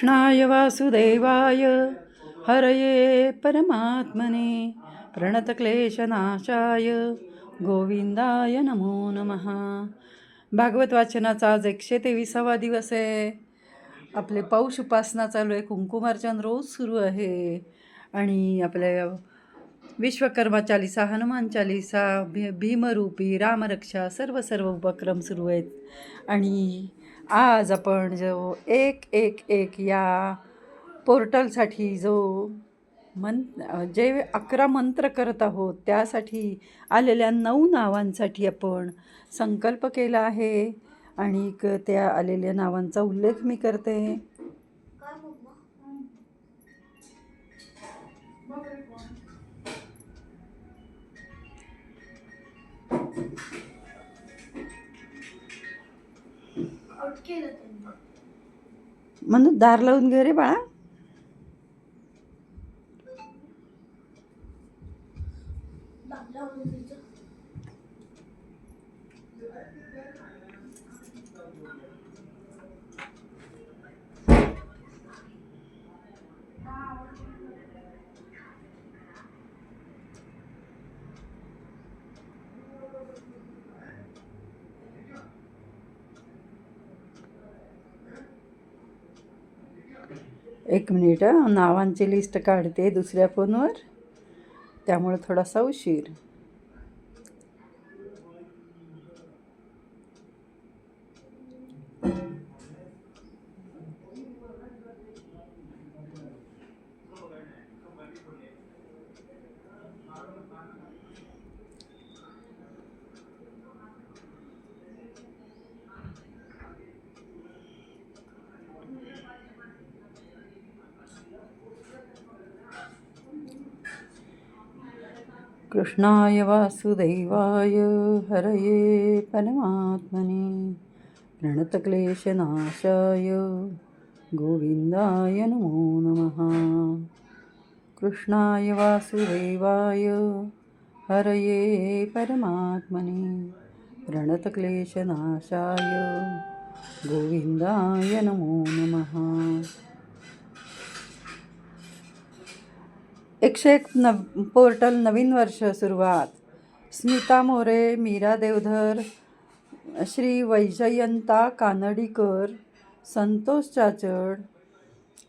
कृष्णाय वासुदेवाय हरये परमात्मने प्रणतक्लेशनाशाय गोविंदाय नमो नमः. भागवत वाचनाचा आज 123वा दिवस आहे. आपले पौष उपासना चालू आहे. कुंकुमार्चन रोज सुरू आहे आणि आपल्या विश्वकर्मा चालिसा, हनुमान चालिसा, भीमरूपी, रामरक्षा सर्व उपक्रम सुरू आहेत. आणि आज आपण जो एक या पोर्टलसाठी जे 11 मंत्र करत आहोत त्यासाठी आलेल्या 9 नावांसाठी आपण संकल्प केला आहे आणि त्या आलेल्या नावांचा उल्लेख मी करते. म्हणून दार लावून घे रे बाळा. एक मिनिट, नावांची लिस्ट काढते दुसऱ्या फोनवर, त्यामुळे थोडासा उशीर. कृष्णाय वासुदेवाय हरये परमात्मने प्रणतक्लेशनाशाय गोविंदाय नमो नमः. कृष्णाय वासुदेवाय हरये परमात्मने प्रणतक्लेशनाशाय गोविंदाय नमो नमः. 101 पोर्टल नवीन वर्ष सुरुवात. स्मिता मोरे, मीरा देवधर, श्री वैजयंता कानडीकर, संतोष चाचड,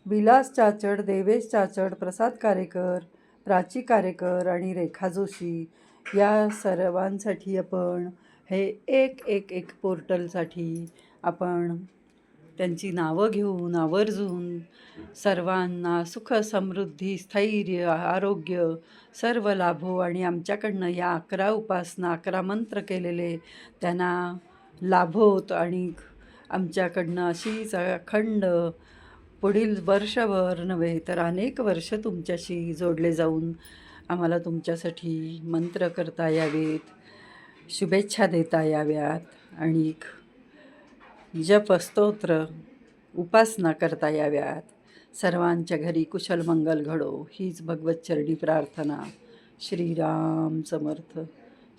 विलास चाचड, देवेश चाचड, प्रसाद कारेकर, प्राची कारेकर आणि रेखा जोशी या सर्वांसाठी आपण हे एक पोर्टलसाठी आपण त्यांची नावं घेऊन आवर्जून सर्वांना सुख, समृद्धी, स्थैर्य, आरोग्य सर्व लाभो आणि आमच्याकडनं या 11 उपासना 11 मंत्र केलेले त्यांना लाभोत आणि आमच्याकडनं अशीच अखंड पुढील वर्षभर नव्हे तर अनेक वर्ष तुमच्याशी जोडले जाऊन आम्हाला तुमच्यासाठी मंत्र करता यावेत, शुभेच्छा देता याव्यात आणि जप, स्तोत्र, उपासना करता याव्यात. सर्वांच्या घरी कुशल मंगल घडो हीच भगवतचरणी प्रार्थना. श्रीराम समर्थ.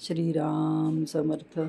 श्रीराम समर्थ.